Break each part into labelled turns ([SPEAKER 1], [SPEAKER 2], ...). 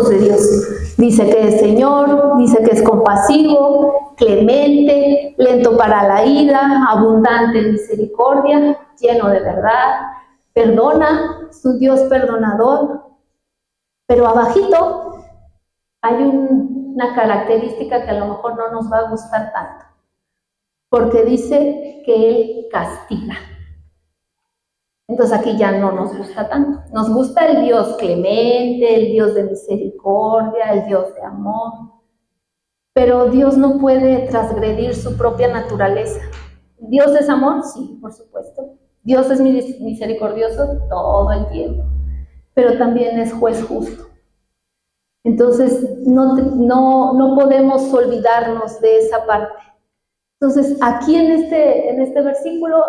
[SPEAKER 1] atributos de Dios. Dice que es Señor, dice que es compasivo, clemente, lento para la ira, abundante en misericordia, lleno de verdad, perdona, su Dios perdonador. Pero abajito hay una característica que a lo mejor no nos va a gustar tanto, porque dice que Él castiga. Entonces aquí ya no nos gusta tanto. Nos gusta el Dios clemente, el Dios de misericordia, el Dios de amor. Pero Dios no puede transgredir su propia naturaleza. ¿Dios es amor? Sí, por supuesto. ¿Dios es misericordioso? Todo el tiempo. Pero también es juez justo. Entonces no podemos olvidarnos de esa parte. Entonces aquí en este versículo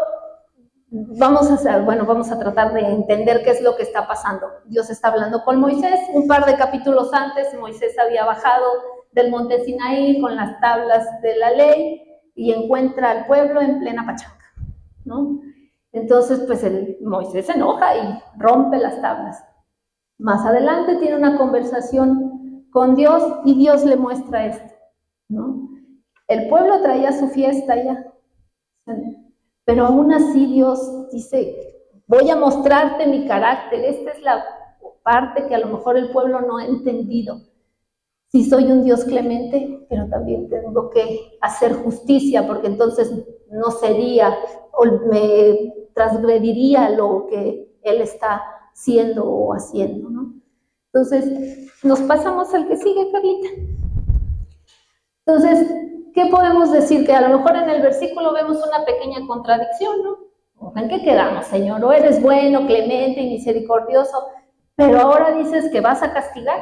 [SPEAKER 1] vamos a tratar de entender qué es lo que está pasando. Dios está hablando con Moisés. Un par de capítulos antes, Moisés había bajado del monte Sinaí con las tablas de la ley y encuentra al pueblo en plena pachanga, ¿no? Entonces, pues Moisés se enoja y rompe las tablas. Más adelante tiene una conversación con Dios y Dios le muestra esto, ¿no? El pueblo traía su fiesta ya, pero aún así Dios dice, voy a mostrarte mi carácter. Esta es la parte que a lo mejor el pueblo no ha entendido. Sí soy un Dios clemente, pero también tengo que hacer justicia, porque entonces no sería, o me transgrediría lo que Él está siendo o haciendo, ¿no? Entonces, nos pasamos al que sigue, Carlita. Entonces, ¿qué podemos decir? Que a lo mejor en el versículo vemos una pequeña contradicción, ¿no? ¿En qué quedamos, Señor? O eres bueno, clemente y misericordioso, pero ahora dices que vas a castigar,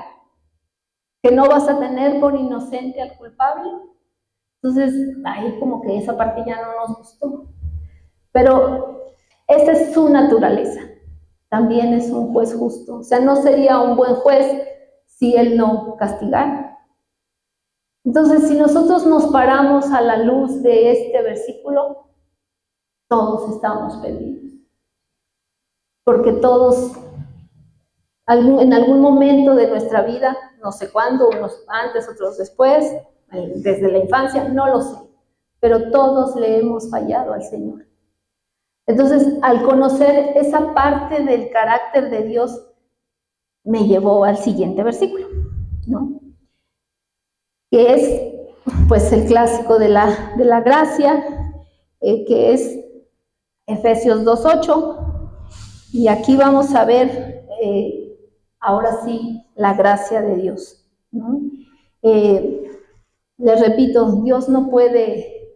[SPEAKER 1] que no vas a tener por inocente al culpable. Entonces, ahí como que esa parte ya no nos gustó. Pero esa es su naturaleza. También es un juez justo. O sea, no sería un buen juez si Él no castigara. Entonces, si nosotros nos paramos a la luz de este versículo, todos estamos perdidos. Porque todos, en algún momento de nuestra vida, no sé cuándo, unos antes, otros después, desde la infancia, no lo sé, pero todos le hemos fallado al Señor. Entonces, al conocer esa parte del carácter de Dios, me llevó al siguiente versículo, ¿no? Que es, pues, el clásico de la gracia, que es Efesios 2:8, y aquí vamos a ver, ahora sí, la gracia de Dios, ¿no? Les repito, Dios no puede,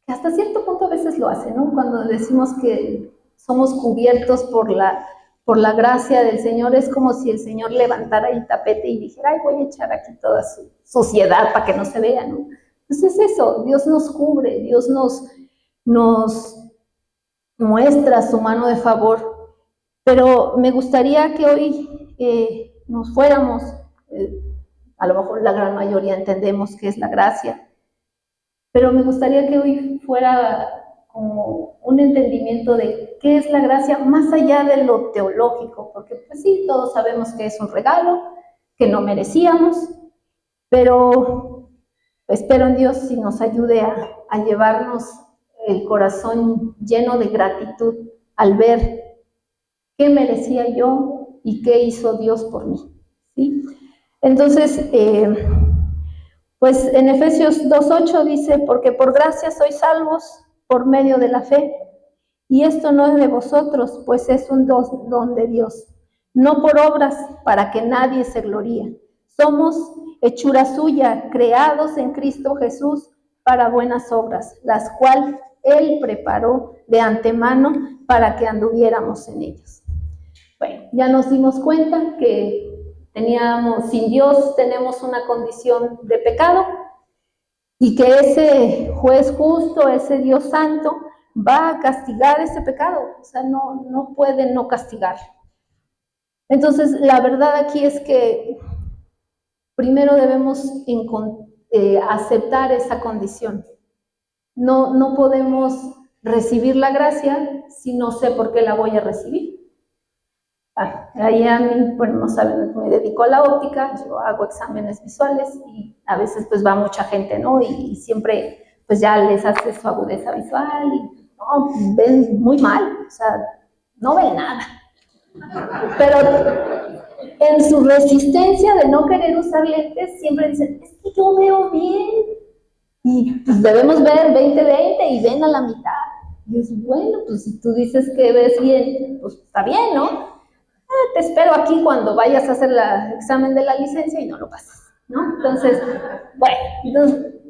[SPEAKER 1] hasta cierto punto a veces lo hace, ¿no? Cuando decimos que somos cubiertos por la gracia del Señor, es como si el Señor levantara el tapete y dijera, ay, voy a echar aquí toda su suciedad para que no se vea, ¿no? Entonces es eso, Dios nos cubre, Dios nos muestra su mano de favor, pero me gustaría que hoy nos fuéramos, a lo mejor la gran mayoría entendemos qué es la gracia, pero me gustaría que hoy fuera como un entendimiento de qué es la gracia más allá de lo teológico, porque pues sí, todos sabemos que es un regalo, que no merecíamos, pero espero en Dios si nos ayude a llevarnos el corazón lleno de gratitud al ver qué merecía yo y qué hizo Dios por mí, ¿sí? Entonces, pues en Efesios 2:8 dice, porque por gracia sois salvos por medio de la fe, y esto no es de vosotros, pues es un don de Dios, no por obras para que nadie se gloríe. Somos hechura suya, creados en Cristo Jesús para buenas obras, las cuales Él preparó de antemano para que anduviéramos en ellas. Bueno, ya nos dimos cuenta que sin Dios tenemos una condición de pecado y que ese juez justo, ese Dios santo, va a castigar ese pecado, o sea, no puede no castigar. Entonces, la verdad aquí es que primero debemos aceptar esa condición. No podemos recibir la gracia si no sé por qué la voy a recibir. Ahí a mí, bueno, no saben, me dedico a la óptica, yo hago exámenes visuales y a veces pues va mucha gente, ¿no? Y siempre pues ya les hace su agudeza visual y no, ven muy mal, o sea, no ven nada. Pero en su resistencia de no querer usar lentes, siempre dicen, es que yo veo bien. Y pues debemos ver 20-20 y ven a la mitad. Y es bueno, pues si tú dices que ves bien, pues está bien, ¿no? Te espero aquí cuando vayas a hacer el examen de la licencia y no lo pasas, ¿no? Entonces, bueno,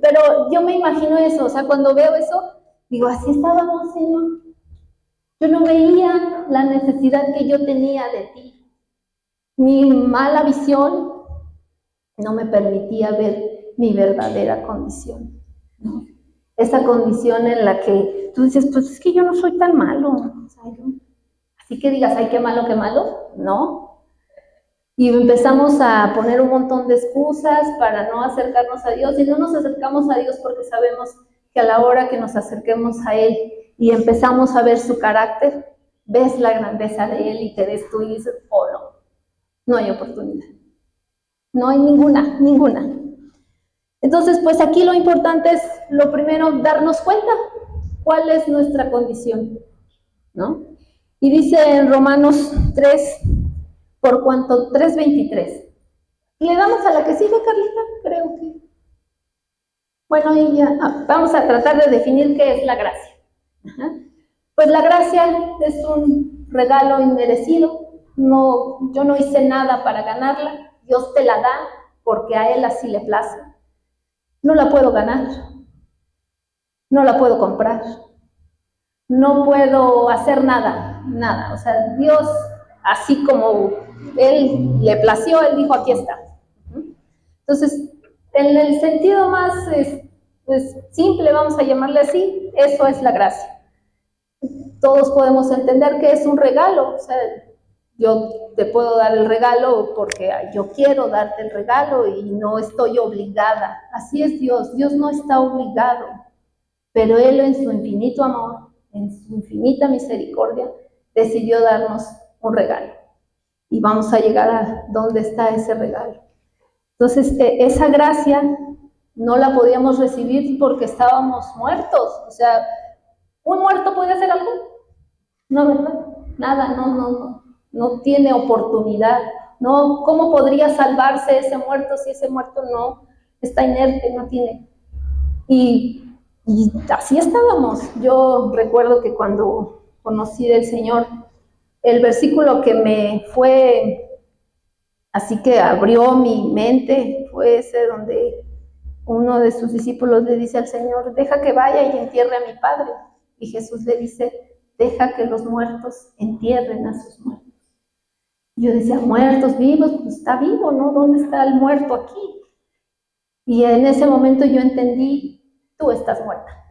[SPEAKER 1] pero yo me imagino eso, o sea, cuando veo eso, digo, así estábamos, Señor. Yo no veía la necesidad que yo tenía de ti. Mi mala visión no me permitía ver mi verdadera condición, ¿no? Esa condición en la que tú dices, pues es que yo no soy tan malo, o sea, así que digas, ay, qué malo, no. Y empezamos a poner un montón de excusas para no acercarnos a Dios, y no nos acercamos a Dios porque sabemos que a la hora que nos acerquemos a Él y empezamos a ver su carácter, ves la grandeza de Él y te ves tú y dices, oh no hay oportunidad. No hay ninguna. Entonces, pues aquí lo importante es, lo primero, darnos cuenta cuál es nuestra condición, ¿no? Y dice en Romanos 3, por cuanto 3:23. Le damos a la que sigue, Carlita, creo que. Bueno, y ya, vamos a tratar de definir qué es la gracia. Ajá. Pues la gracia es un regalo inmerecido. No, yo no hice nada para ganarla. Dios te la da porque a Él así le place. No la puedo ganar, no la puedo comprar, no puedo hacer nada. O sea, Dios, así como Él le plació, Él dijo, aquí está. Entonces, en el sentido más simple, vamos a llamarle así, eso es la gracia. Todos podemos entender que es un regalo, o sea, yo te puedo dar el regalo porque yo quiero darte el regalo y no estoy obligada. Así es Dios, Dios no está obligado, pero Él en su infinito amor, en su infinita misericordia, decidió darnos un regalo. Y vamos a llegar a dónde está ese regalo. Entonces, esa gracia no la podíamos recibir porque estábamos muertos. O sea, ¿un muerto puede hacer algo? No, ¿verdad? Nada, no tiene oportunidad. No, ¿cómo podría salvarse ese muerto si ese muerto no está inerte, no tiene? Y así estábamos. Yo recuerdo que cuando conocí del Señor, el versículo que me fue, así que abrió mi mente, fue ese donde uno de sus discípulos le dice al Señor, deja que vaya y entierre a mi padre. Y Jesús le dice, deja que los muertos entierren a sus muertos. Yo decía, muertos, vivos, pues está vivo, ¿no? ¿Dónde está el muerto aquí? Y en ese momento yo entendí, tú estás muerta.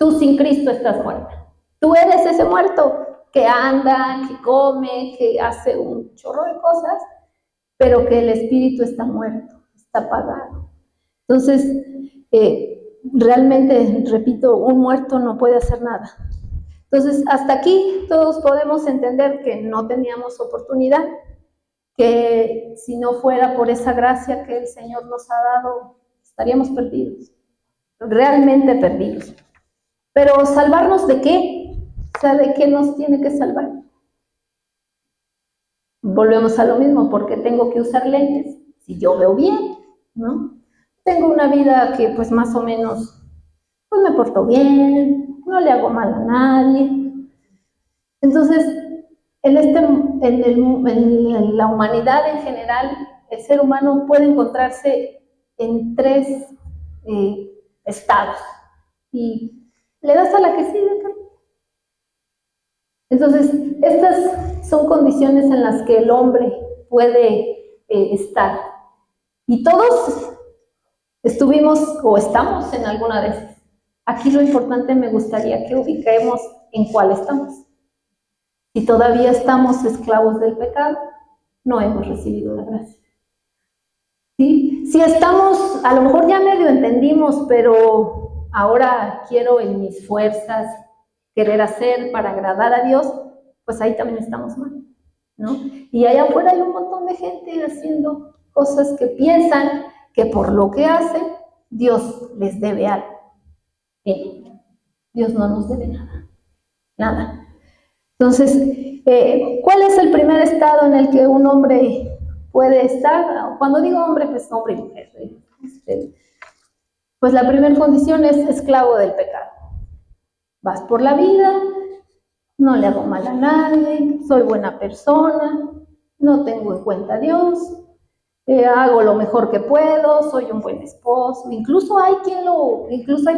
[SPEAKER 1] Tú sin Cristo estás muerta. Tú eres ese muerto que anda, que come, que hace un chorro de cosas, pero que el espíritu está muerto, está apagado. Entonces, realmente, repito, un muerto no puede hacer nada. Entonces, hasta aquí todos podemos entender que no teníamos oportunidad, que si no fuera por esa gracia que el Señor nos ha dado, estaríamos perdidos, realmente perdidos. Pero ¿salvarnos de qué? O sea, ¿de qué nos tiene que salvar? Volvemos a lo mismo, porque tengo que usar lentes si yo veo bien, ¿no? Tengo una vida que pues más o menos, pues me porto bien, no le hago mal a nadie. Entonces, en la humanidad en general, el ser humano puede encontrarse en tres estados. Y le das a la que sigue, Carlos. Entonces, estas son condiciones en las que el hombre puede estar. Y todos estuvimos o estamos en alguna de esas. Aquí lo importante me gustaría que ubiquemos en cuál estamos. Si todavía estamos esclavos del pecado, no hemos recibido la gracia. ¿Sí? Si estamos, a lo mejor ya medio entendimos, pero ahora quiero en mis fuerzas querer hacer para agradar a Dios, pues ahí también estamos mal. ¿no? Y allá afuera hay un montón de gente haciendo cosas que piensan que por lo que hacen, Dios les debe algo. Bien, Dios no nos debe nada, nada. Entonces, ¿cuál es el primer estado en el que un hombre puede estar? Cuando digo hombre, pues hombre y mujer. Pues la primera condición es esclavo del pecado. Vas por la vida, no le hago mal a nadie, soy buena persona, no tengo en cuenta a Dios, hago lo mejor que puedo, soy un buen esposo. Incluso hay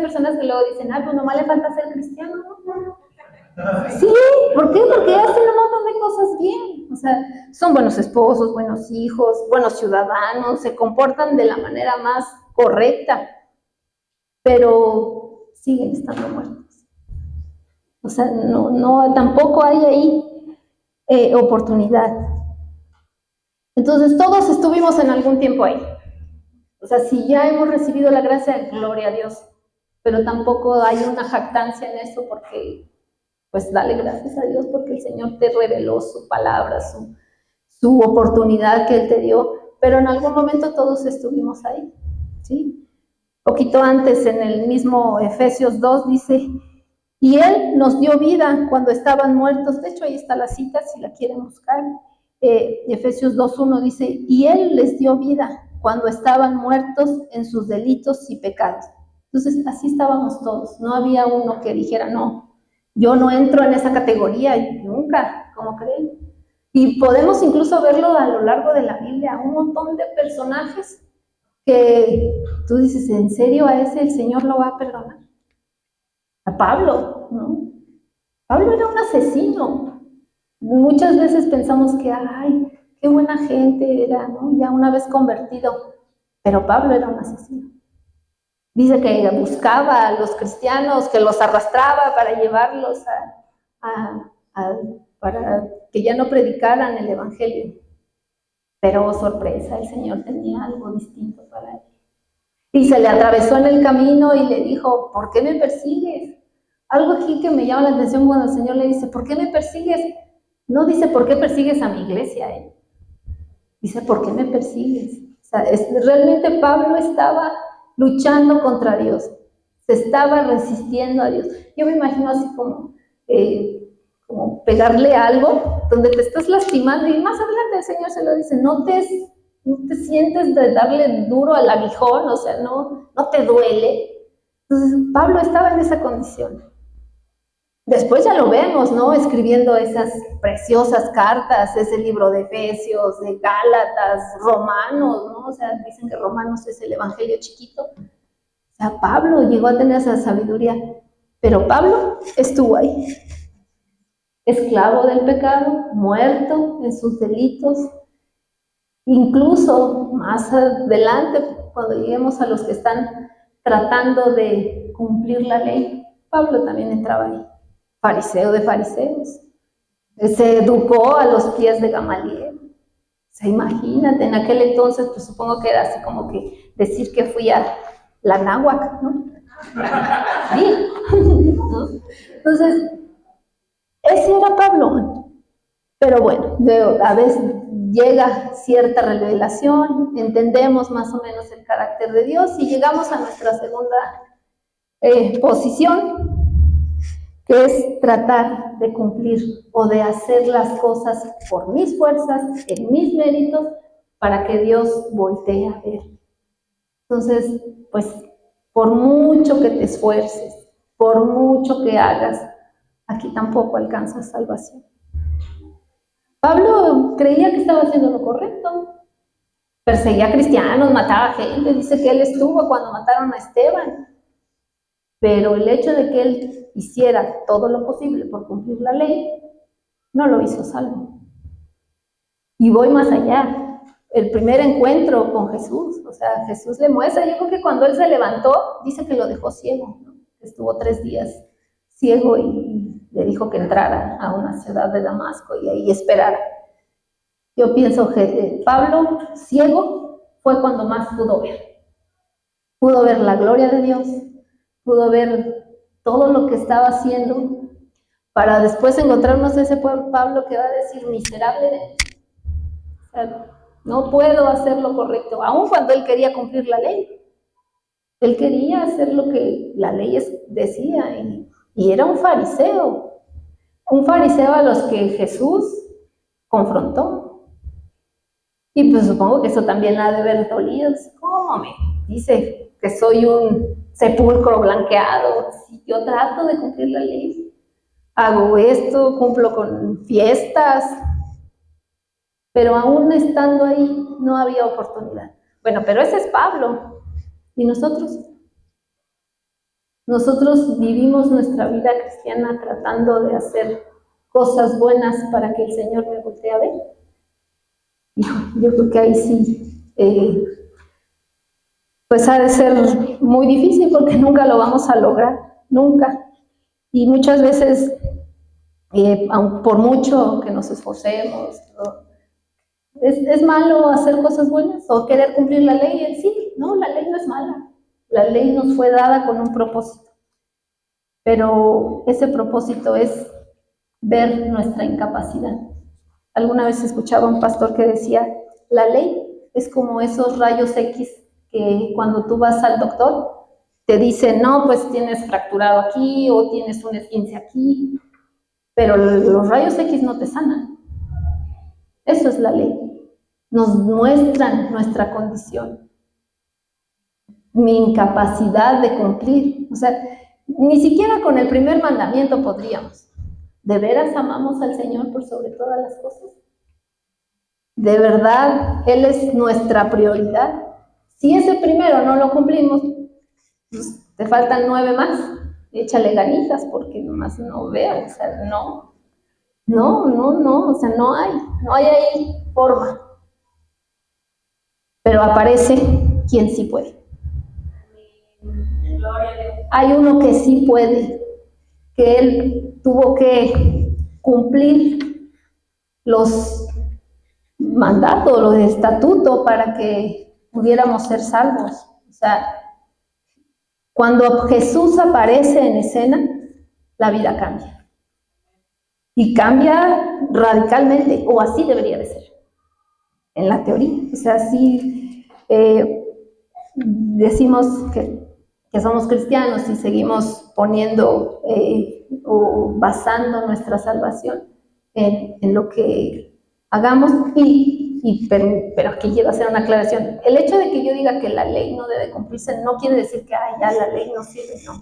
[SPEAKER 1] personas que luego dicen, pues nomás le falta ser cristiano, ¿no? Sí, ¿por qué? Porque hacen un montón de cosas bien. O sea, son buenos esposos, buenos hijos, buenos ciudadanos, se comportan de la manera más correcta, pero siguen estando muertos. O sea, tampoco hay ahí oportunidad. Entonces, todos estuvimos en algún tiempo ahí. O sea, si ya hemos recibido la gracia, gloria a Dios, pero tampoco hay una jactancia en eso porque pues dale gracias a Dios porque el Señor te reveló su palabra, su oportunidad que Él te dio, pero en algún momento todos estuvimos ahí, ¿sí? Poquito antes, en el mismo Efesios 2, dice, y Él nos dio vida cuando estaban muertos. De hecho, ahí está la cita, si la quieren buscar. Efesios 2:1 dice, y Él les dio vida cuando estaban muertos en sus delitos y pecados. Entonces, así estábamos todos. No había uno que dijera, no, yo no entro en esa categoría, nunca, ¿cómo creen? Y podemos incluso verlo a lo largo de la Biblia, un montón de personajes que tú dices, ¿en serio a ese el Señor lo va a perdonar? A Pablo, ¿no? Pablo era un asesino. Muchas veces pensamos que, ay, qué buena gente era, ¿no? Ya una vez convertido, pero Pablo era un asesino. Dice que buscaba a los cristianos, que los arrastraba para llevarlos para que ya no predicaran el evangelio. Pero, sorpresa, el Señor tenía algo distinto para él. Y se le atravesó en el camino y le dijo, ¿por qué me persigues? Algo aquí que me llama la atención cuando el Señor le dice, ¿por qué me persigues? No dice, ¿por qué persigues a mi iglesia? Dice, ¿por qué me persigues? O sea, realmente Pablo estaba luchando contra Dios, se estaba resistiendo a Dios. Yo me imagino así como pegarle algo donde te estás lastimando y más adelante el Señor se lo dice, no te sientes de darle duro al aguijón, o sea, no te duele. Entonces Pablo estaba en esa condición. Después ya lo vemos, ¿no? Escribiendo esas preciosas cartas, ese libro de Efesios, de Gálatas, Romanos, ¿no? O sea, dicen que Romanos es el evangelio chiquito. O sea, Pablo llegó a tener esa sabiduría, pero Pablo estuvo ahí, esclavo del pecado, muerto en sus delitos. Incluso más adelante, cuando lleguemos a los que están tratando de cumplir la ley, Pablo también entraba ahí. Fariseo de fariseos, se educó a los pies de Gamaliel. O sea, imagínate, en aquel entonces, pues supongo que era así como que decir que fui a la náhuac, ¿no? Sí. ¿No? Entonces, ese era Pablo. Pero bueno, a veces llega cierta revelación, entendemos más o menos el carácter de Dios y llegamos a nuestra segunda posición, que es tratar de cumplir o de hacer las cosas por mis fuerzas, en mis méritos, para que Dios voltee a ver. Entonces, pues, por mucho que te esfuerces, por mucho que hagas, aquí tampoco alcanzas salvación. Pablo creía que estaba haciendo lo correcto. Perseguía a cristianos, mataba gente, dice que él estuvo cuando mataron a Esteban. Pero el hecho de que él hiciera todo lo posible por cumplir la ley, no lo hizo salvo. Y voy más allá. El primer encuentro con Jesús, o sea, Jesús le muestra, yo creo que cuando él se levantó, dice que lo dejó ciego, ¿no? Estuvo 3 días ciego y le dijo que entrara a una ciudad de Damasco y ahí esperara. Yo pienso que Pablo, ciego, fue cuando más pudo ver. Pudo ver la gloria de Dios, pudo ver todo lo que estaba haciendo, para después encontrarnos ese Pablo que va a decir, miserable de mí. O sea, no puedo hacer lo correcto, aun cuando él quería cumplir la ley. Él quería hacer lo que la ley decía y era un fariseo a los que Jesús confrontó. Y pues supongo que eso también la ha de haber dolido. ¿Cómo me dice que soy un sepulcro blanqueado? Si yo trato de cumplir la ley, hago esto, cumplo con fiestas, pero aún estando ahí no había oportunidad. Bueno, pero ese es Pablo. ¿Y nosotros? Nosotros vivimos nuestra vida cristiana tratando de hacer cosas buenas para que el Señor me voltee a ver. Yo creo que ahí sí, pues ha de ser muy difícil porque nunca lo vamos a lograr, nunca. Y muchas veces, por mucho que nos esforcemos, ¿no? ¿Es malo hacer cosas buenas o querer cumplir la ley en sí? No, la ley no es mala. La ley nos fue dada con un propósito. Pero ese propósito es ver nuestra incapacidad. Alguna vez escuchaba a un pastor que decía, la ley es como esos rayos X que cuando tú vas al doctor te dicen, no, pues tienes fracturado aquí o tienes un esguince aquí, pero los rayos X no te sanan. Eso es la ley. Nos muestran nuestra condición, mi incapacidad de cumplir. O sea, ni siquiera con el primer mandamiento podríamos. ¿De veras amamos al Señor por sobre todas las cosas? ¿De verdad Él es nuestra prioridad? Si ese primero no lo cumplimos, pues te faltan 9 más. Échale ganitas porque nomás no veo. O sea, no, o sea, no hay ahí forma. Pero aparece quien sí puede. Hay uno que sí puede, que Él tuvo que cumplir los mandatos, los estatutos para que pudiéramos ser salvos. O sea, cuando Jesús aparece en escena, la vida cambia. Y cambia radicalmente, o así debería de ser, en la teoría. O sea, si decimos que somos cristianos y seguimos poniendo o basando nuestra salvación en lo que hagamos, pero aquí quiero hacer una aclaración. El hecho de que yo diga que la ley no debe cumplirse no quiere decir que ya la ley no sirve, no.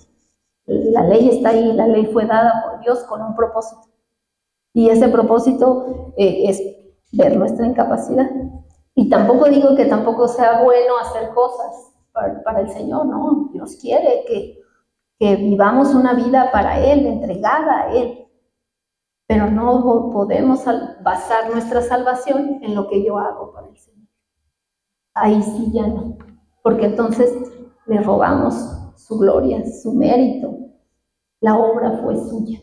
[SPEAKER 1] La ley está ahí, la ley fue dada por Dios con un propósito. Y ese propósito es ver nuestra incapacidad. Y tampoco digo que tampoco sea bueno hacer cosas para el Señor, no. Dios quiere que vivamos una vida para Él, entregada a Él. Pero no podemos basar nuestra salvación en lo que yo hago para el Señor. Ahí sí ya no. Porque entonces le robamos su gloria, su mérito. La obra fue suya.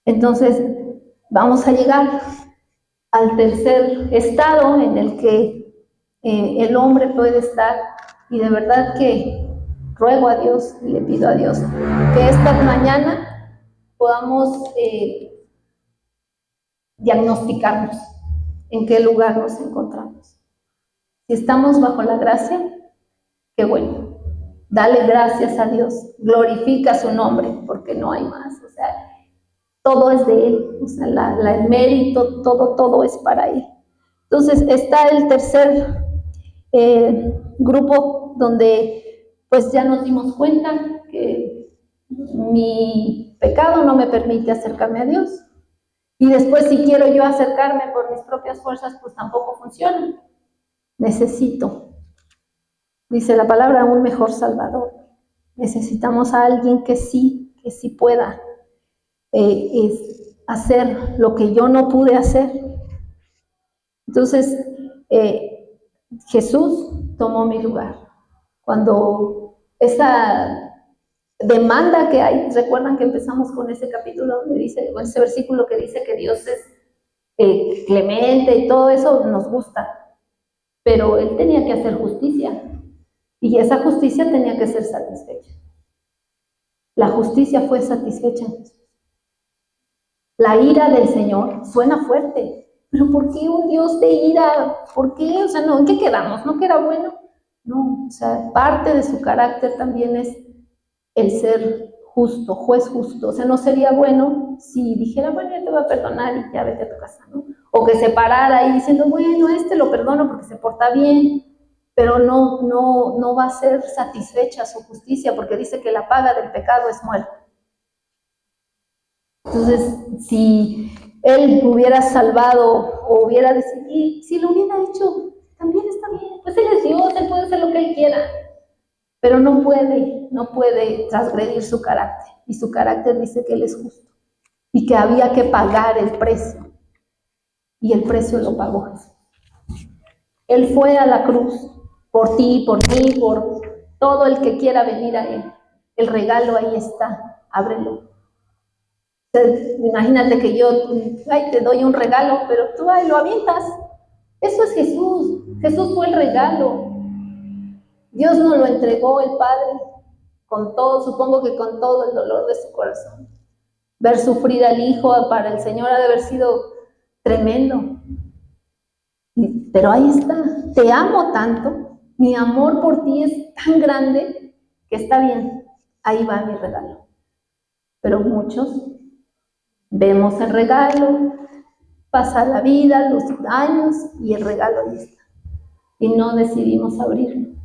[SPEAKER 1] Entonces vamos a llegar al tercer estado en el que el hombre puede estar, y de verdad que ruego a Dios y le pido a Dios que esta mañana podamos diagnosticarnos en qué lugar nos encontramos. Si estamos bajo la gracia, qué bueno. Dale gracias a Dios, glorifica su nombre, porque no hay más. O sea, todo es de Él, o sea, el mérito, todo es para Él. Entonces está el tercer grupo donde pues ya nos dimos cuenta que mi pecado no me permite acercarme a Dios. Y después si quiero yo acercarme por mis propias fuerzas, pues tampoco funciona. Necesito, dice la palabra, un mejor Salvador. Necesitamos a alguien que sí pueda hacer lo que yo no pude hacer. Entonces, Jesús tomó mi lugar. Cuando esa demanda que hay, recuerdan que empezamos con ese capítulo donde dice, o ese versículo que dice que Dios es clemente y todo eso nos gusta, pero Él tenía que hacer justicia y esa justicia tenía que ser satisfecha. La justicia fue satisfecha en Jesús. La ira del Señor suena fuerte, pero ¿por qué un Dios de ira? ¿Por qué? O sea, no, ¿en qué quedamos? ¿No que era bueno? No, o sea, parte de su carácter también es el ser justo, juez justo. O sea, no sería bueno si dijera, bueno, ya te voy a perdonar y ya vete a tu casa, ¿no? O que se parara ahí diciendo, bueno, lo perdono porque se porta bien, pero no va a ser satisfecha su justicia porque dice que la paga del pecado es muerte. Entonces, si él hubiera salvado o hubiera decidido, si lo hubiera hecho, también está bien, pues él es Dios, él puede hacer lo que él quiera, pero no puede transgredir su carácter, y su carácter dice que él es justo, y que había que pagar el precio, y el precio lo pagó Jesús. Él fue a la cruz, por ti, por mí, por todo el que quiera venir a él. El regalo ahí está, ábrelo. Imagínate que yo, te doy un regalo, pero tú lo avientas. Eso es Jesús. Jesús fue el regalo. Dios nos lo entregó el Padre con todo, supongo que con todo el dolor de su corazón. Ver sufrir al Hijo para el Señor ha de haber sido tremendo. Pero ahí está. Te amo tanto. Mi amor por ti es tan grande que está bien. Ahí va mi regalo. Pero muchos vemos el regalo, pasa la vida, los años y el regalo ahí está. Y no decidimos abrirlo.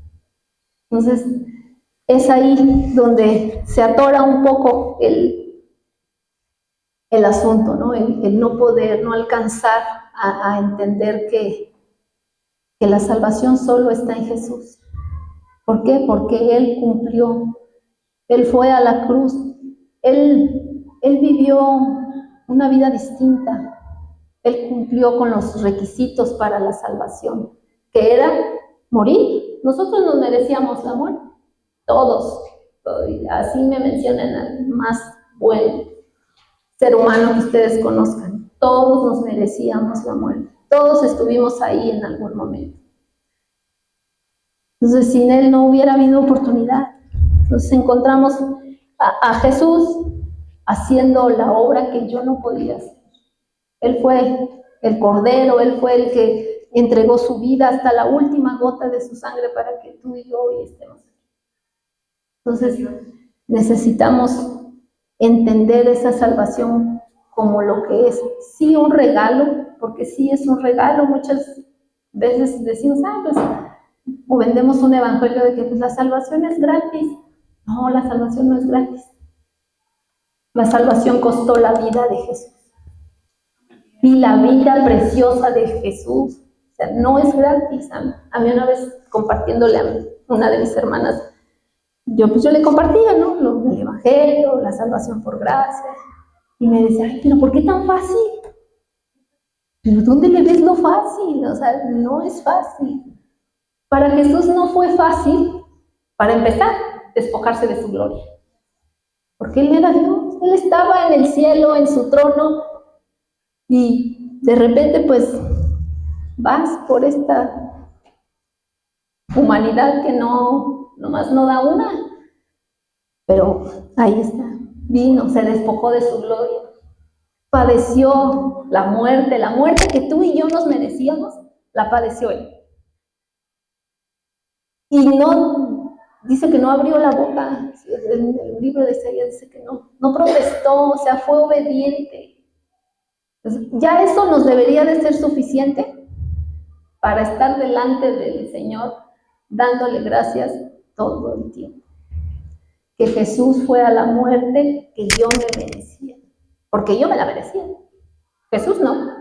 [SPEAKER 1] Entonces, es ahí donde se atora un poco el asunto, ¿no? El no poder, no alcanzar a entender que la salvación solo está en Jesús. ¿Por qué? Porque Él cumplió. Él fue a la cruz. Él vivió una vida distinta. Él cumplió con los requisitos para la salvación, que era morir. Nosotros nos merecíamos la muerte, todos. Así me mencionan al más buen ser humano que ustedes conozcan. Todos nos merecíamos la muerte. Todos estuvimos ahí en algún momento. Entonces, sin Él no hubiera habido oportunidad. Entonces encontramos a Jesús haciendo la obra que yo no podía hacer. Él fue el Cordero, Él fue el que entregó su vida hasta la última gota de su sangre para que tú y yo hoy estemos aquí. Entonces, necesitamos entender esa salvación como lo que es. Sí, un regalo, porque sí es un regalo. Muchas veces decimos, pues, o vendemos un evangelio de que pues, la salvación es gratis. No, la salvación no es gratis. La salvación costó la vida de Jesús. Y la vida preciosa de Jesús. O sea, no es gratis. A mí una vez compartiéndole a una de mis hermanas, yo le compartía, ¿no? El evangelio, la salvación por gracia. Y me decía, pero ¿por qué tan fácil? ¿Pero dónde le ves lo fácil? O sea, no es fácil. Para Jesús no fue fácil, para empezar, despojarse de su gloria. Porque Él era Dios, Él estaba en el cielo, en su trono, y de repente pues vas por esta humanidad que nomás no da una, pero ahí está, vino, se despojó de su gloria, padeció la muerte que tú y yo nos merecíamos, la padeció Él. Y no, dice que no abrió la boca, en el libro de Isaías dice que no protestó, o sea, fue obediente. Entonces, ya eso nos debería de ser suficiente para estar delante del Señor dándole gracias todo el tiempo. Que Jesús fue a la muerte que yo me merecía, porque yo me la merecía. Jesús no.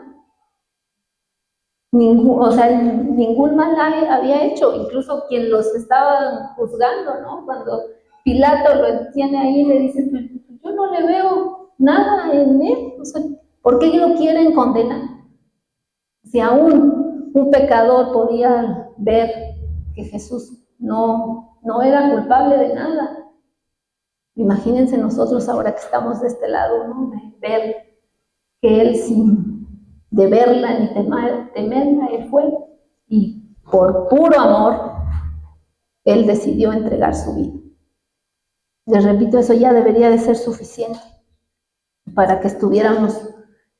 [SPEAKER 1] Ningún mal había hecho, incluso quien los estaba juzgando, ¿no? Cuando Pilato lo tiene ahí, le dice, pues, yo no le veo nada en él, o sea, ¿por qué lo quieren condenar? Si aún un pecador podía ver que Jesús no era culpable de nada, imagínense nosotros ahora que estamos de este lado, ¿no? De ver que Él sin de verla ni temerla, Él fue, y por puro amor, Él decidió entregar su vida. Les repito, eso ya debería de ser suficiente para que estuviéramos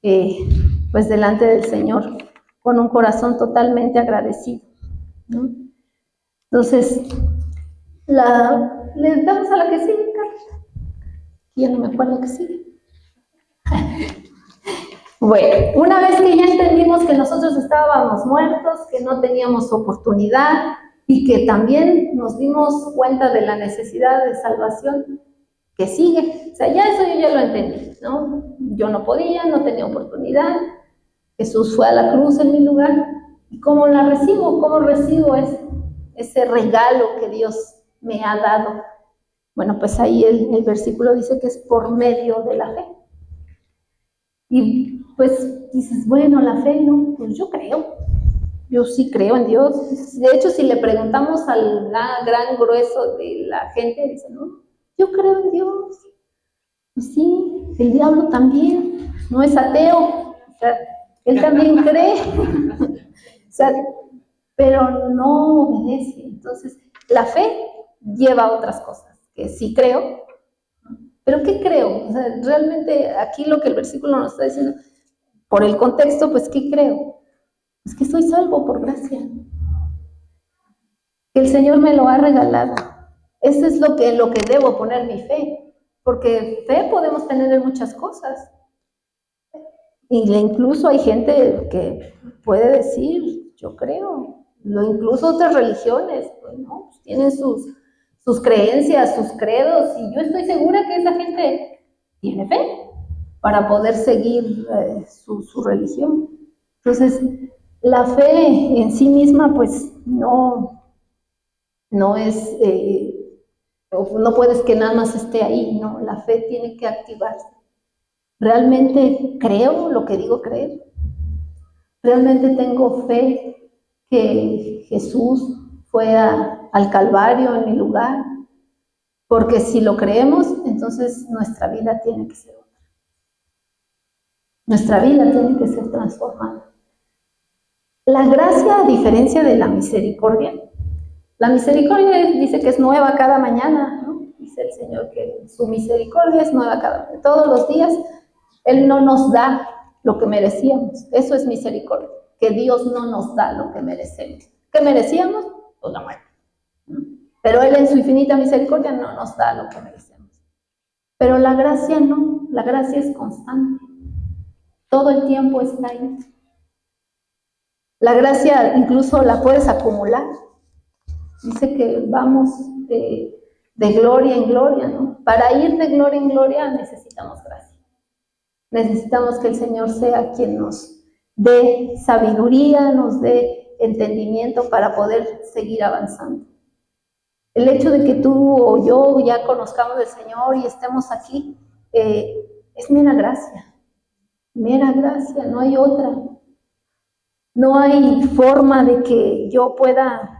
[SPEAKER 1] pues delante del Señor con un corazón totalmente agradecido, ¿no? Entonces, le damos a la que sigue, Carla. Ya no me acuerdo que sigue. Bueno, una vez que ya entendimos que nosotros estábamos muertos, que no teníamos oportunidad y que también nos dimos cuenta de la necesidad de salvación que sigue, o sea, ya eso yo ya lo entendí, ¿no? Yo no podía, no tenía oportunidad, Jesús fue a la cruz en mi lugar, ¿y cómo la recibo? ¿Cómo recibo ese regalo que Dios me ha dado? Bueno, pues ahí el versículo dice que es por medio de la fe. Y pues dices, bueno, la fe, no, pues yo sí creo en Dios. De hecho, si le preguntamos al gran grueso de la gente, dicen, no, yo creo en Dios. Y sí, el diablo también, no es ateo, o sea, él también cree, o sea, pero no obedece. Entonces, la fe lleva a otras cosas, que sí creo, pero ¿qué creo? O sea, realmente aquí lo que el versículo nos está diciendo, por el contexto, pues ¿qué creo? Es que soy salvo por gracia, que el Señor me lo ha regalado. Eso es lo que debo poner mi fe, porque fe podemos tener en muchas cosas. Y incluso hay gente que puede decir, yo creo, incluso otras religiones, pues, ¿no? Pues tienen sus creencias, sus credos, y yo estoy segura que esa gente tiene fe para poder seguir su religión. Entonces, la fe en sí misma, pues no es, no puedes que nada más esté ahí, no, la fe tiene que activarse. ¿Realmente creo lo que digo creer? ¿Realmente tengo fe que Jesús fue al Calvario en mi lugar? Porque si lo creemos, entonces nuestra vida tiene que ser otra. Nuestra vida tiene que ser transformada. La gracia, a diferencia de la misericordia dice que es nueva cada mañana, ¿no? Dice el Señor que su misericordia es nueva cada mañana. Todos los días Él no nos da lo que merecíamos. Eso es misericordia, que Dios no nos da lo que merecemos. ¿Qué merecíamos? Pues la muerte. Pero Él en su infinita misericordia no nos da lo que merecemos. Pero la gracia no, la gracia es constante. Todo el tiempo está ahí. La gracia incluso la puedes acumular. Dice que vamos de gloria en gloria, ¿no? Para ir de gloria en gloria necesitamos gracia. Necesitamos que el Señor sea quien nos dé sabiduría, nos dé entendimiento para poder seguir avanzando. El hecho de que tú o yo ya conozcamos al Señor y estemos aquí, es mera gracia, no hay otra. No hay forma de que yo pueda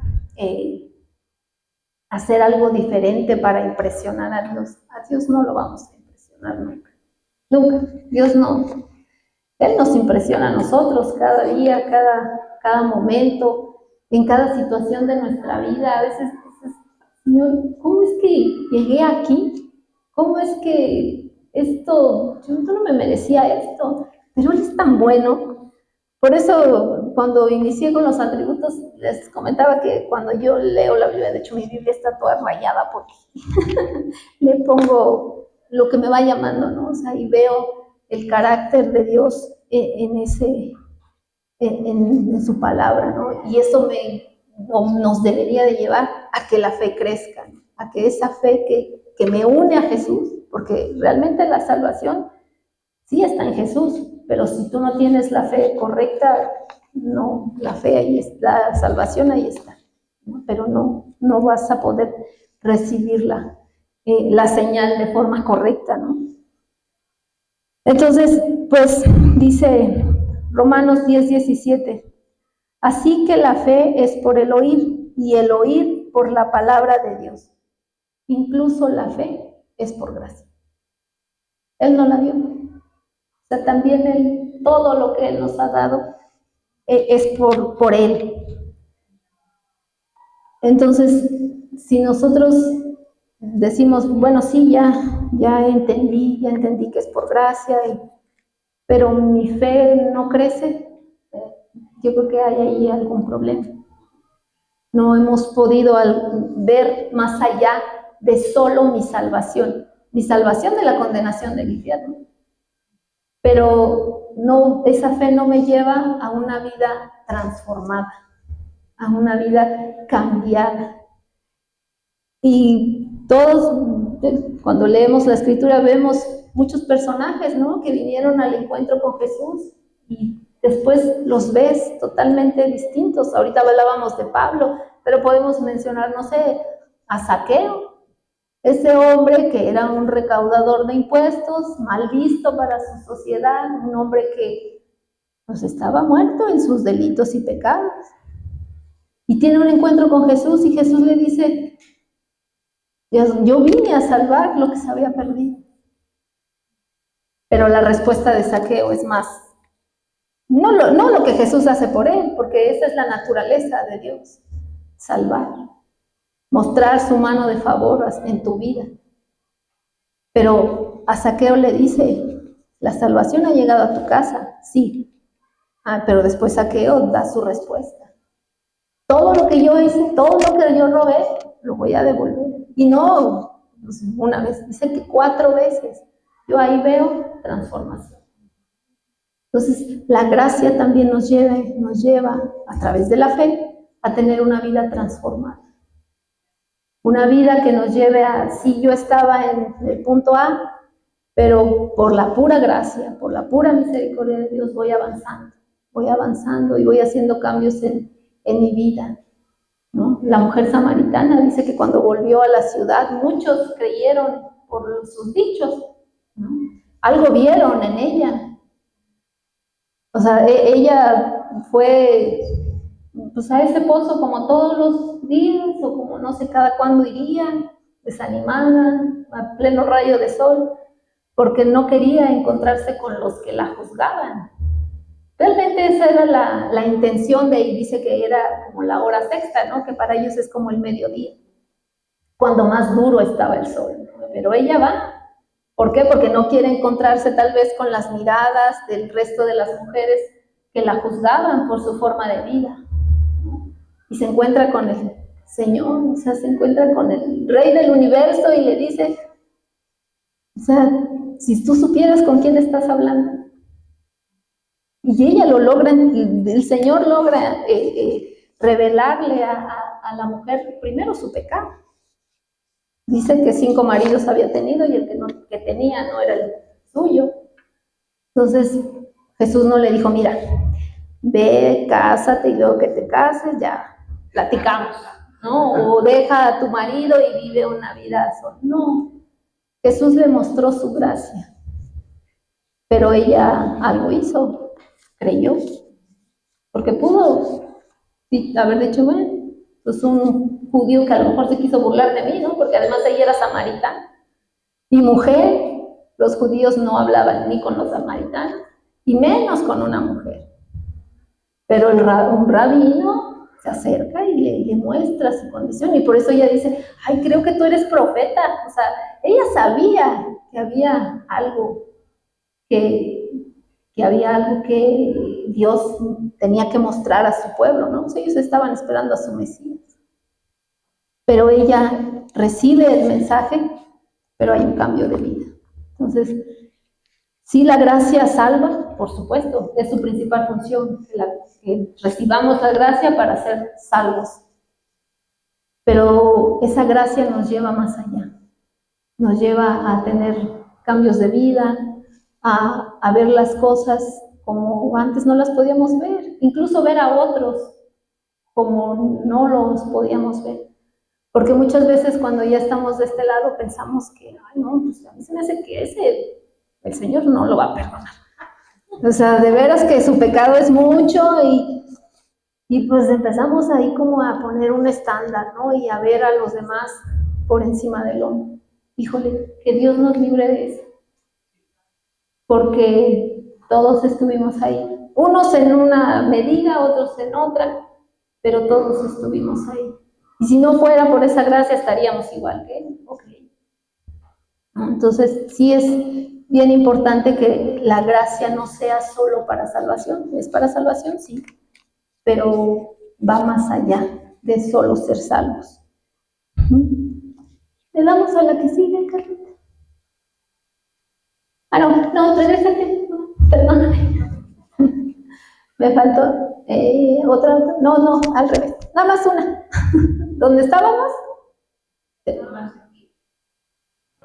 [SPEAKER 1] hacer algo diferente para impresionar a Dios. A Dios no lo vamos a impresionar nunca. Nunca. Dios no. Él nos impresiona a nosotros cada día, cada momento, en cada situación de nuestra vida. A veces dices, Señor, ¿cómo es que llegué aquí? ¿Cómo es que yo no me merecía esto? Pero Él es tan bueno. Por eso, cuando inicié con los atributos, les comentaba que cuando yo leo la Biblia, de hecho mi Biblia está toda rayada porque le pongo lo que me va llamando, ¿no? O sea, y veo el carácter de Dios en su palabra, ¿no? Y eso nos debería de llevar a que la fe crezca, ¿no? A que esa fe que me une a Jesús, porque realmente la salvación sí está en Jesús, pero si tú no tienes la fe correcta, no, la fe ahí está, la salvación ahí está, ¿no? Pero no vas a poder recibir la señal de forma correcta, ¿no? Entonces, pues dice Romanos 10:17, así que la fe es por el oír y el oír por la palabra de Dios. Incluso la fe es por gracia. Él no la dio. O sea, también todo lo que Él nos ha dado es por Él. Entonces, si nosotros decimos, bueno, sí, ya entendí que es por gracia, pero mi fe no crece, yo creo que hay ahí algún problema. No hemos podido ver más allá de solo mi salvación de la condenación del infierno. Pero no, esa fe no me lleva a una vida transformada, a una vida cambiada. Y todos, cuando leemos la Escritura, vemos muchos personajes, ¿no?, que vinieron al encuentro con Jesús y después los ves totalmente distintos. Ahorita hablábamos de Pablo, pero podemos mencionar, no sé, a Zaqueo, ese hombre que era un recaudador de impuestos, mal visto para su sociedad, un hombre que pues estaba muerto en sus delitos y pecados. Y tiene un encuentro con Jesús y Jesús le dice: yo vine a salvar lo que se había perdido. Pero la respuesta de Zaqueo es más, no lo que Jesús hace por él, porque esa es la naturaleza de Dios, salvar, mostrar su mano de favor en tu vida. Pero a Zaqueo le dice: la salvación ha llegado a tu casa, sí. Pero después Zaqueo da su respuesta: todo lo que yo hice, todo lo que yo robé, lo voy a devolver. Y no una vez, dice que 4 veces. Yo ahí veo transformación. Entonces, la gracia también nos lleva a través de la fe a tener una vida transformada. Una vida que nos lleve a, sí, yo estaba en el punto A, pero por la pura gracia, por la pura misericordia de Dios voy avanzando y voy haciendo cambios en mi vida, ¿no? La mujer samaritana dice que cuando volvió a la ciudad, muchos creyeron por sus dichos, ¿no? Algo vieron en ella. O sea, ella fue pues a ese pozo como todos los días, o como no sé cada cuándo iría, desanimada, a pleno rayo de sol, porque no quería encontrarse con los que la juzgaban. Realmente esa era la intención de ahí. Dice que era como la hora sexta, ¿no?, que para ellos es como el mediodía, cuando más duro estaba el sol, ¿no? Pero ella va. ¿Por qué? Porque no quiere encontrarse tal vez con las miradas del resto de las mujeres que la juzgaban por su forma de vida, ¿no? Y se encuentra con el Señor, o sea, se encuentra con el Rey del universo y le dice, o sea, si tú supieras con quién estás hablando. Y ella lo logra, el Señor logra revelarle a la mujer primero su pecado. Dice que 5 maridos había tenido y el que tenía no era el suyo. Entonces Jesús no le dijo: mira, ve, cásate y luego que te cases ya platicamos, ¿no? O deja a tu marido y vive una vida sola. No, Jesús le mostró su gracia, pero ella algo hizo, creyó, porque pudo haber dicho: bueno, pues un judío que a lo mejor se quiso burlar de mí, ¿no? Porque además ella era samaritana. Y mujer, los judíos no hablaban ni con los samaritanos, y menos con una mujer. Pero un rabino se acerca y le muestra su condición, y por eso ella dice: ay, creo que tú eres profeta. O sea, ella sabía que había algo que Dios tenía que mostrar a su pueblo, ¿no? O sea, ellos estaban esperando a su Mesías. Pero ella recibe el mensaje, pero hay un cambio de vida. Entonces, sí, la gracia salva, por supuesto, es su principal función, que recibamos la gracia para ser salvos. Pero esa gracia nos lleva más allá, nos lleva a tener cambios de vida, a ver las cosas como antes no las podíamos ver, incluso ver a otros como no los podíamos ver. Porque muchas veces cuando ya estamos de este lado pensamos que, ay, no, pues a mí se me hace que el Señor no lo va a perdonar. O sea, de veras que su pecado es mucho, y pues empezamos ahí como a poner un estándar, ¿no? Y a ver a los demás por encima del hombro. Híjole, que Dios nos libre de eso. Porque todos estuvimos ahí. Unos en una medida, otros en otra, pero todos estuvimos ahí. Y si no fuera por esa gracia estaríamos igual que él. Okay. Entonces, sí es bien importante que la gracia no sea solo para salvación. Es para salvación, sí, pero va más allá de solo ser salvos. Le damos a la que sigue, Carlita. No, regresate. Perdóname. Me faltó otra. No, al revés. Nada más una. ¿Dónde estábamos?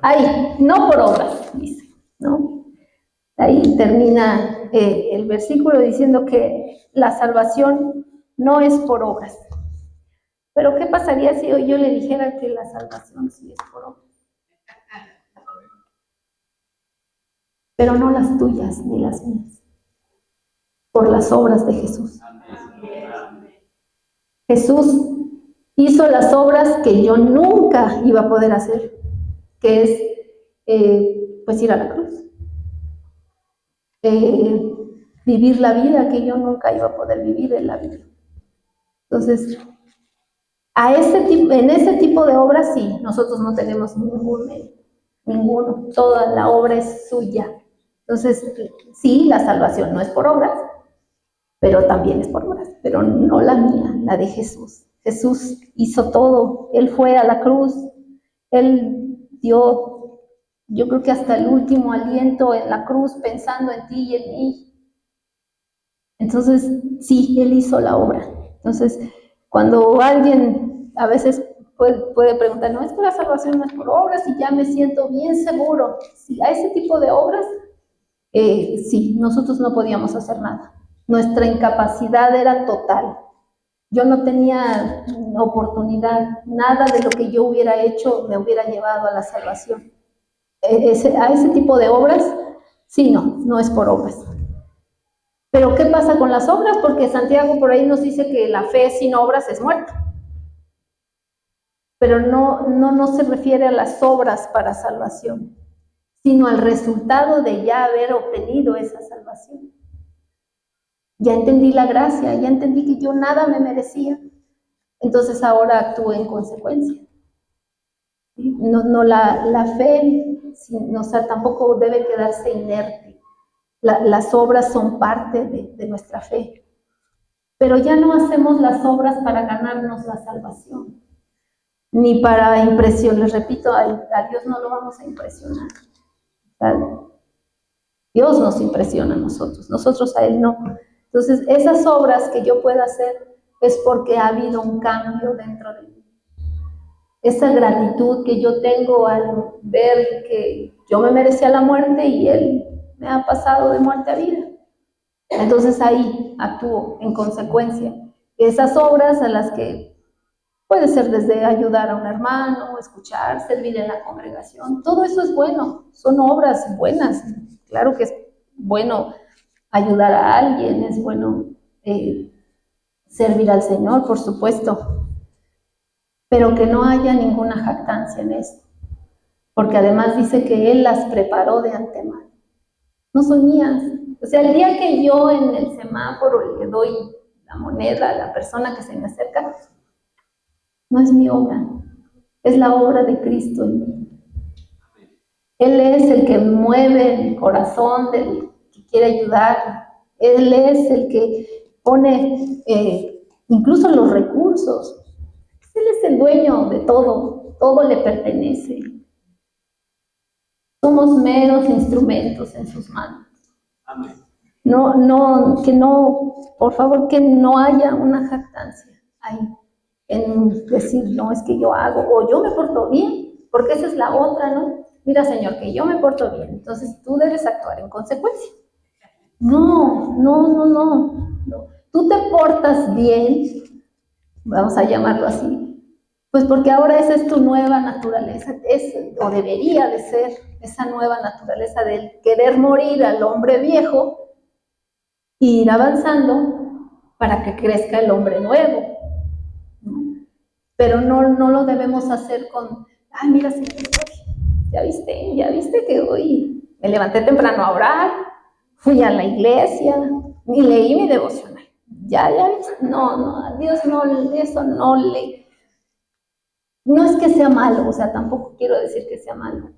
[SPEAKER 1] Ahí, no por obras, dice, ¿no? Ahí termina el versículo diciendo que la salvación no es por obras. Pero ¿qué pasaría si hoy yo le dijera que la salvación sí es por obras? Pero no las tuyas ni las mías, por las obras de Jesús. Jesús hizo las obras que yo nunca iba a poder hacer, que es pues ir a la cruz. Vivir la vida que yo nunca iba a poder vivir en la vida. Entonces, en ese tipo de obras sí, nosotros no tenemos ninguno, toda la obra es suya. Entonces, sí, la salvación no es por obras, pero también es por obras, pero no la mía, la de Jesús. Jesús hizo todo, Él fue a la cruz, Él dio, yo creo que hasta el último aliento en la cruz pensando en ti y en mí. Entonces, sí, Él hizo la obra. Entonces, cuando alguien a veces puede preguntar, no, es que la salvación no es por obras y ya me siento bien seguro. Sí, a ese tipo de obras, sí, nosotros no podíamos hacer nada. Nuestra incapacidad era total. Yo no tenía oportunidad, nada de lo que yo hubiera hecho me hubiera llevado a la salvación. A ese tipo de obras, sí, no es por obras. Pero ¿qué pasa con las obras? Porque Santiago por ahí nos dice que la fe sin obras es muerta. Pero no se refiere a las obras para salvación, sino al resultado de ya haber obtenido esa salvación. Ya entendí la gracia, ya entendí que yo nada me merecía, entonces ahora actúo en consecuencia. La fe, o sea, tampoco debe quedarse inerte. Las obras son parte de nuestra fe. Pero ya no hacemos las obras para ganarnos la salvación, ni para impresión. Les repito, a Dios no lo vamos a impresionar. Dios nos impresiona a nosotros a Él no. Entonces, esas obras que yo pueda hacer es porque ha habido un cambio dentro de mí. Esa gratitud que yo tengo al ver que yo me merecía la muerte y Él me ha pasado de muerte a vida. Entonces ahí actúo en consecuencia. Esas obras a las que puede ser desde ayudar a un hermano, escuchar, servir en la congregación, todo eso es bueno, son obras buenas. Claro que es bueno ayudar a alguien, es bueno servir al Señor, por supuesto, pero que no haya ninguna jactancia en esto, porque además dice que Él las preparó de antemano, no son mías. O sea, el día que yo en el semáforo le doy la moneda a la persona que se me acerca, no es mi obra, es la obra de Cristo en mí. Él es el que mueve el corazón del que quiere ayudar. Él es el que pone incluso los recursos. Él es el dueño de todo le pertenece. Somos meros instrumentos en sus manos. Amén. Por favor, que no haya una jactancia ahí en decir, no, es que yo hago, o yo me porto bien, porque esa es la otra, ¿no? Mira, Señor, que yo me porto bien, entonces tú debes actuar en consecuencia. No. Tú te portas bien, vamos a llamarlo así, pues porque ahora esa es tu nueva naturaleza, o debería de ser esa nueva naturaleza del querer morir al hombre viejo e ir avanzando para que crezca el hombre nuevo. Pero no lo debemos hacer con, ay, mira, Señor, ya viste que hoy me levanté temprano a orar, fui a la iglesia y leí mi devocional. Ya viste, no, a Dios no, eso no es que sea malo, o sea, tampoco quiero decir que sea malo,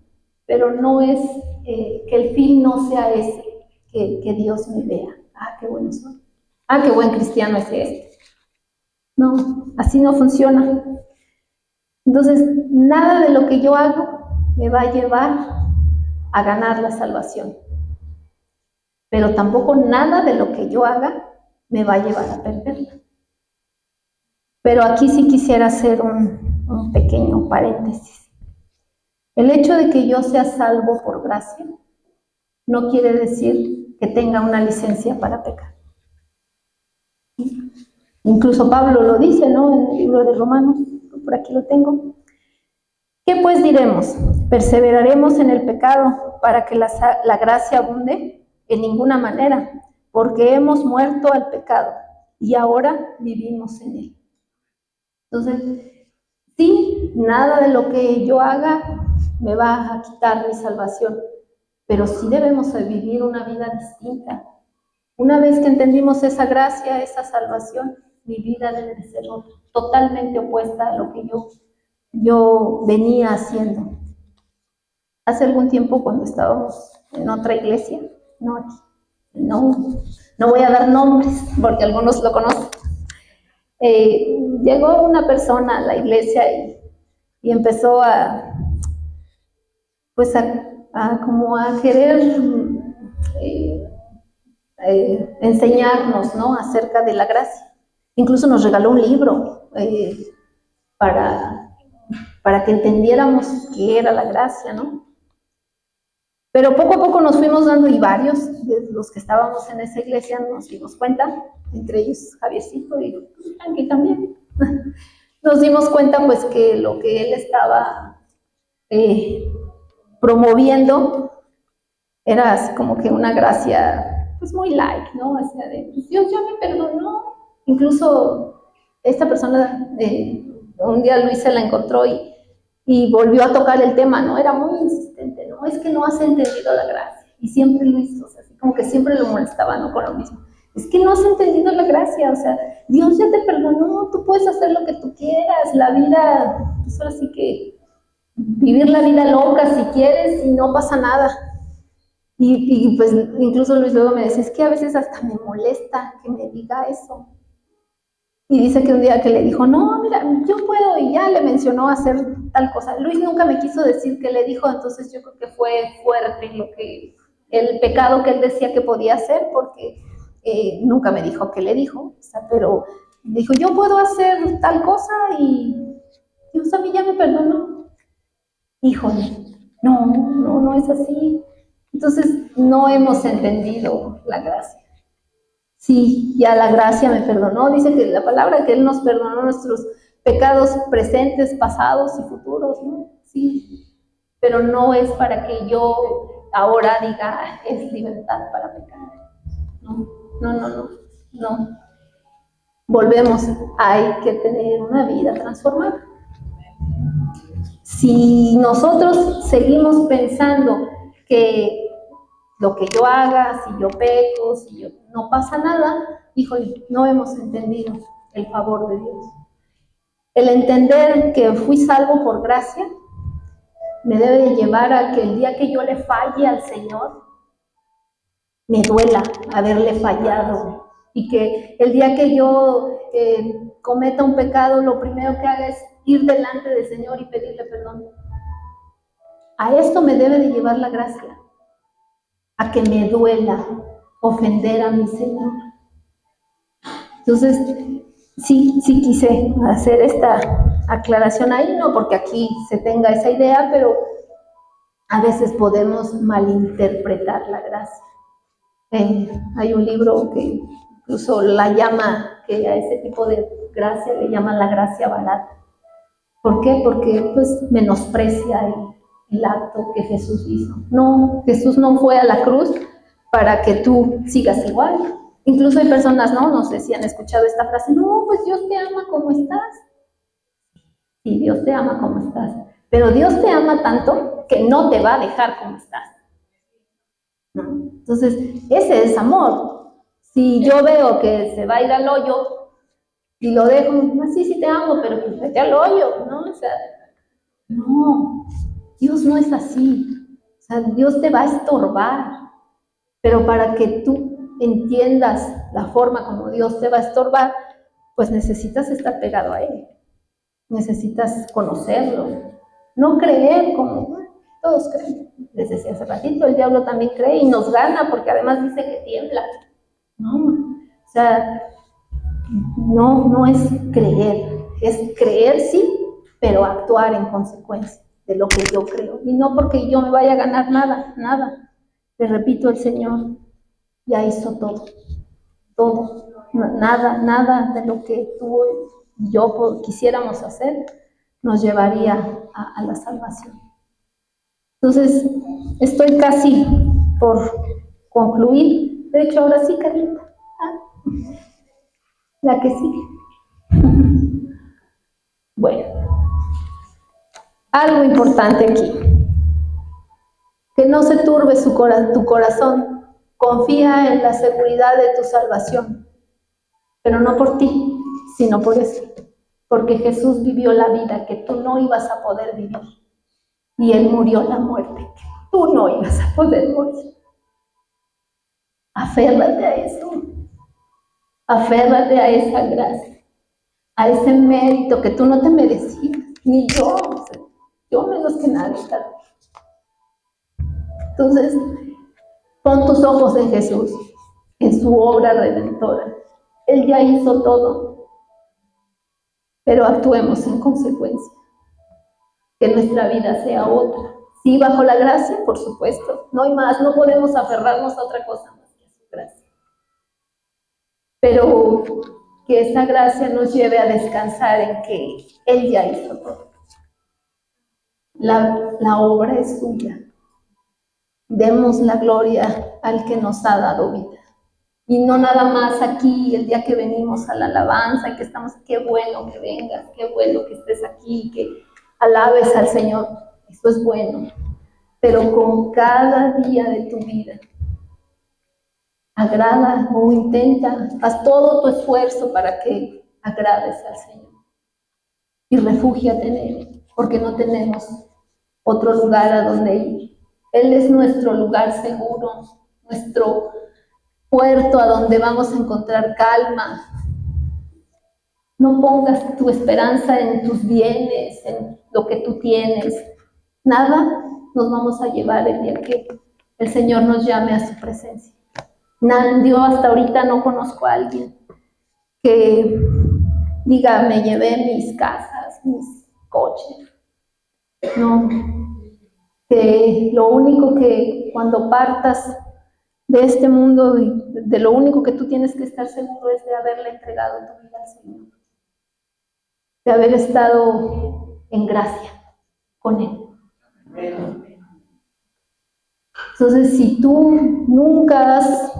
[SPEAKER 1] pero no es que el fin no sea ese, que Dios me vea. Ah, qué bueno soy. Ah, qué buen cristiano es este. No, así no funciona. Entonces, nada de lo que yo hago me va a llevar a ganar la salvación, pero tampoco nada de lo que yo haga me va a llevar a perderla. Pero aquí sí quisiera hacer un pequeño paréntesis. El hecho de que yo sea salvo por gracia no quiere decir que tenga una licencia para pecar. Incluso Pablo lo dice, ¿no? En el libro de Romanos, por aquí lo tengo. ¿Qué pues diremos? ¿Perseveraremos en el pecado para que la gracia abunde? En ninguna manera, porque hemos muerto al pecado y ahora vivimos en él. Entonces, sí, nada de lo que yo haga me va a quitar mi salvación, pero sí debemos vivir una vida distinta. Una vez que entendimos esa gracia, esa salvación, mi vida debe de ser totalmente opuesta a lo que yo venía haciendo. Hace algún tiempo, cuando estábamos en otra iglesia, no aquí, no voy a dar nombres porque algunos lo conocen, llegó una persona a la iglesia y empezó como a querer enseñarnos, ¿no?, acerca de la gracia. Incluso nos regaló un libro para que entendiéramos qué era la gracia, ¿no? Pero poco a poco nos fuimos dando, y varios de los que estábamos en esa iglesia nos dimos cuenta, entre ellos Javiercito y Angie también, nos dimos cuenta pues que lo que él estaba promoviendo era así como que una gracia pues muy light, ¿no? O sea, de pues Dios ya me perdonó. Incluso esta persona, un día Luis se la encontró y volvió a tocar el tema, ¿no? Era muy insistente, ¿no? Es que no has entendido la gracia. Y siempre Luis, o sea, así como que siempre lo molestaba, ¿no?, con lo mismo. Es que no has entendido la gracia, o sea, Dios ya te perdonó, tú puedes hacer lo que tú quieras, la vida, pues ahora sí que vivir la vida loca si quieres y no pasa nada. Y pues incluso Luis luego me decía, es que a veces hasta me molesta que me diga eso. Y dice que un día que le dijo, no, mira, yo puedo, y ya le mencionó hacer tal cosa. Luis nunca me quiso decir qué le dijo, entonces yo creo que fue fuerte el pecado que él decía que podía hacer, porque nunca me dijo qué le dijo, o sea, pero dijo, yo puedo hacer tal cosa y Dios a mí ya me perdonó. Híjole, no es así. Entonces no hemos entendido la gracia. Sí, ya la gracia me perdonó, dice que la palabra que Él nos perdonó nuestros pecados presentes, pasados y futuros, ¿no? Sí, pero no es para que yo ahora diga, es libertad para pecar. No. Volvemos, hay que tener una vida transformada. Si nosotros seguimos pensando que lo que yo haga, si yo peco, no pasa nada, híjole, no hemos entendido el favor de Dios. El entender que fui salvo por gracia me debe llevar a que el día que yo le falle al Señor, me duela haberle fallado, y que el día que yo cometa un pecado, lo primero que haga es ir delante del Señor y pedirle perdón. A esto me debe de llevar la gracia, a que me duela ofender a mi Señor. Entonces, sí quise hacer esta aclaración ahí, no porque aquí se tenga esa idea, pero a veces podemos malinterpretar la gracia. Hay un libro que incluso la llama, que a ese tipo de gracia le llaman la gracia barata. ¿Por qué? Porque pues menosprecia el acto que Jesús hizo. No, Jesús no fue a la cruz para que tú sigas igual. Incluso hay personas, no sé si han escuchado esta frase, no, pues Dios te ama como estás. Sí, Dios te ama como estás, pero Dios te ama tanto que no te va a dejar como estás, ¿no? Entonces, ese es amor. Si yo veo que se va a ir al hoyo y lo dejo, sí te amo, pero pues vete al hoyo, ¿no? O sea, no, Dios no es así. sea, Dios te va a estorbar, pero para que tú entiendas la forma como Dios te va a estorbar, pues necesitas estar pegado a Él, necesitas conocerlo, no creer como todos creen. Les decía hace ratito, el diablo también cree y nos gana porque además dice que tiembla. No, o sea, no es creer sí, pero actuar en consecuencia de lo que yo creo. Y no porque yo me vaya a ganar nada. Le repito, el Señor ya hizo todo. Nada de lo que tú y yo quisiéramos hacer nos llevaría a la salvación. Entonces, estoy casi por concluir. De hecho, ahora sí, Carlita. La que sigue. Bueno, algo importante aquí. Que no se turbe tu corazón. Confía en la seguridad de tu salvación. Pero no por ti, sino por eso. Porque Jesús vivió la vida que tú no ibas a poder vivir. Y Él murió la muerte que tú no ibas a poder morir. Aférrate a eso. Aférrate a esa gracia, a ese mérito que tú no te merecías, ni yo, yo menos que nadie. Entonces, pon tus ojos en Jesús, en su obra redentora. Él ya hizo todo, pero actuemos en consecuencia. Que nuestra vida sea otra. Sí, bajo la gracia, por supuesto. No hay más, no podemos aferrarnos a otra cosa más que a su gracia. Pero que esa gracia nos lleve a descansar en que Él ya hizo todo. La obra es suya. Demos la gloria al que nos ha dado vida. Y no nada más aquí, el día que venimos a la alabanza, y que estamos, qué bueno que vengas, qué bueno que estés aquí, que alabes al Señor. Eso es bueno. Pero con cada día de tu vida, agrada o intenta, haz todo tu esfuerzo para que agrades al Señor. Y refúgiate en Él, porque no tenemos otro lugar a donde ir. Él es nuestro lugar seguro, nuestro puerto a donde vamos a encontrar calma. No pongas tu esperanza en tus bienes, en lo que tú tienes. Nada nos vamos a llevar el día que el Señor nos llame a su presencia. Yo hasta ahorita no conozco a alguien que diga, me llevé mis casas, mis coches. No, que lo único que cuando partas de este mundo, de lo único que tú tienes que estar seguro es de haberle entregado tu vida al Señor, de haber estado en gracia con Él. Entonces, si tú nunca has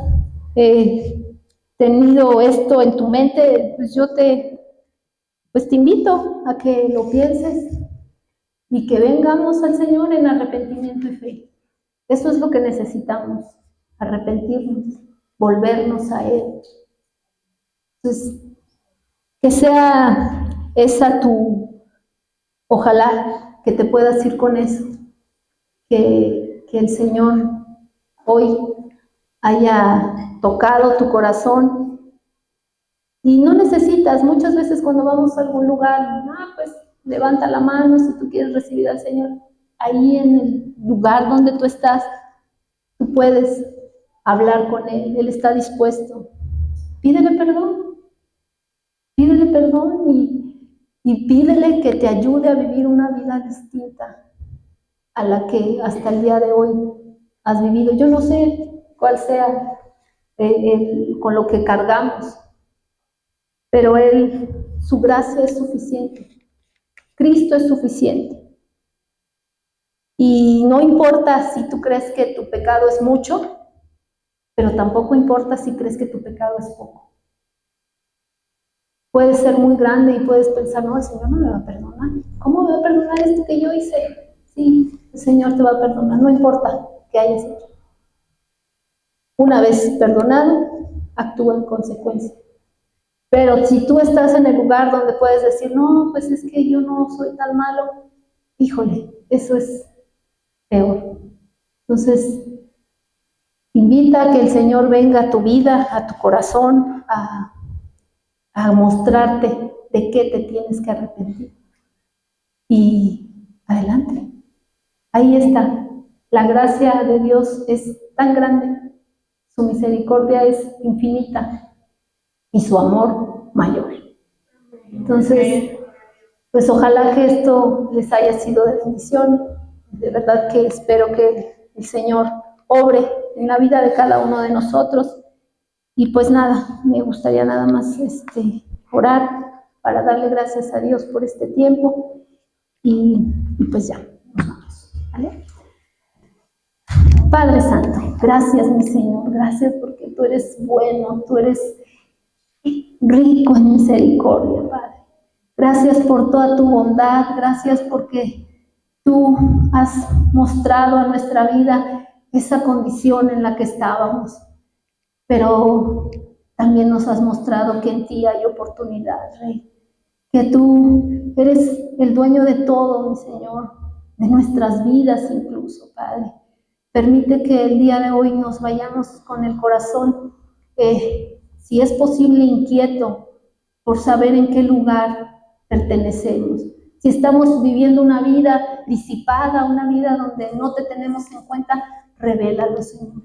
[SPEAKER 1] tenido esto en tu mente, pues yo te invito a que lo pienses y que vengamos al Señor en arrepentimiento y fe. Eso es lo que necesitamos, arrepentirnos, volvernos a Él. Entonces, que sea esa ojalá que te puedas ir con eso, que el Señor hoy haya tocado tu corazón. Y no necesitas, muchas veces cuando vamos a algún lugar, pues levanta la mano si tú quieres recibir al Señor. Ahí en el lugar donde tú estás, tú puedes hablar con Él, Él está dispuesto. Pídele perdón y pídele que te ayude a vivir una vida distinta a la que hasta el día de hoy has vivido. Yo no sé cuál sea con lo que cargamos, pero su gracia es suficiente. Cristo es suficiente. Y no importa si tú crees que tu pecado es mucho, pero tampoco importa si crees que tu pecado es poco. Puede ser muy grande y puedes pensar, no, el Señor no me va a perdonar. ¿Cómo me va a perdonar esto que yo hice? Sí, el Señor te va a perdonar, no importa qué hayas hecho. Una vez perdonado, actúa en consecuencia. Pero si tú estás en el lugar donde puedes decir, no, pues es que yo no soy tan malo, híjole, eso es peor. Entonces, invita a que el Señor venga a tu vida, a tu corazón, a mostrarte de qué te tienes que arrepentir. Y adelante. Ahí está. La gracia de Dios es tan grande, su misericordia es infinita y su amor mayor. Entonces, pues ojalá que esto les haya sido de bendición. De verdad que espero que el Señor obre en la vida de cada uno de nosotros. Y pues nada, me gustaría nada más orar para darle gracias a Dios por este tiempo. Y pues ya, nos vamos, ¿vale? Padre Santo, gracias mi Señor, gracias porque tú eres bueno, tú eres rico en misericordia, Padre. Gracias por toda tu bondad, gracias porque tú has mostrado a nuestra vida esa condición en la que estábamos, pero también nos has mostrado que en ti hay oportunidad, Rey, que tú eres el dueño de todo, mi Señor, de nuestras vidas incluso, Padre. Permite que el día de hoy nos vayamos con el corazón, si es posible, inquieto por saber en qué lugar pertenecemos. Si estamos viviendo una vida disipada, una vida donde no te tenemos en cuenta, revélalo, Señor.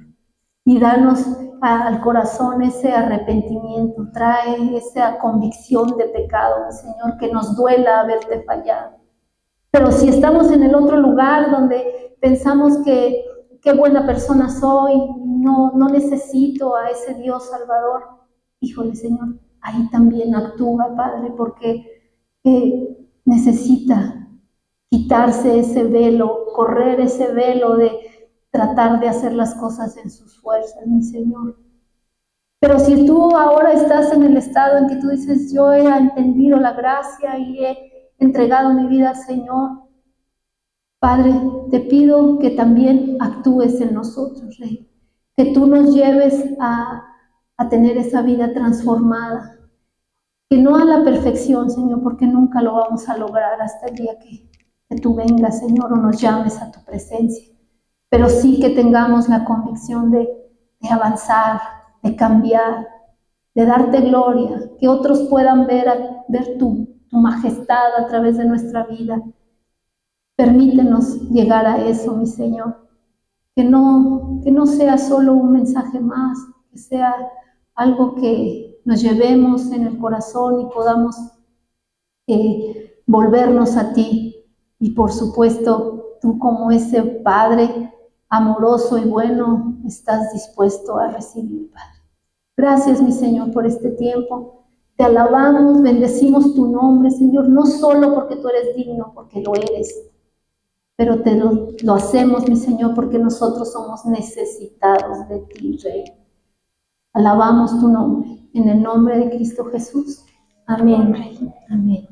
[SPEAKER 1] Y danos al corazón ese arrepentimiento, trae esa convicción de pecado, mi Señor, que nos duela haberte fallado. Pero si estamos en el otro lugar donde pensamos que qué buena persona soy, no necesito a ese Dios Salvador, híjole, Señor, ahí también actúa, Padre, porque necesita quitarse ese velo, correr ese velo de tratar de hacer las cosas en sus fuerzas, mi Señor. Pero si tú ahora estás en el estado en que tú dices, yo he entendido la gracia y he entregado mi vida al Señor, Padre, te pido que también actúes en nosotros, Rey, que tú nos lleves a tener esa vida transformada, que no a la perfección, Señor, porque nunca lo vamos a lograr hasta el día que tú vengas, Señor, o nos llames a tu presencia, pero sí que tengamos la convicción de avanzar, de cambiar, de darte gloria, que otros puedan ver tu majestad a través de nuestra vida. Permítenos llegar a eso, mi Señor, que no sea solo un mensaje más, que sea algo que nos llevemos en el corazón y podamos volvernos a ti. Y por supuesto, tú como ese Padre amoroso y bueno, estás dispuesto a recibir, Padre. Gracias, mi Señor, por este tiempo. Te alabamos, bendecimos tu nombre, Señor, no solo porque tú eres digno, porque lo eres, pero lo hacemos, mi Señor, porque nosotros somos necesitados de ti, Rey. Alabamos tu nombre, en el nombre de Cristo Jesús. Amén, Rey. Amén.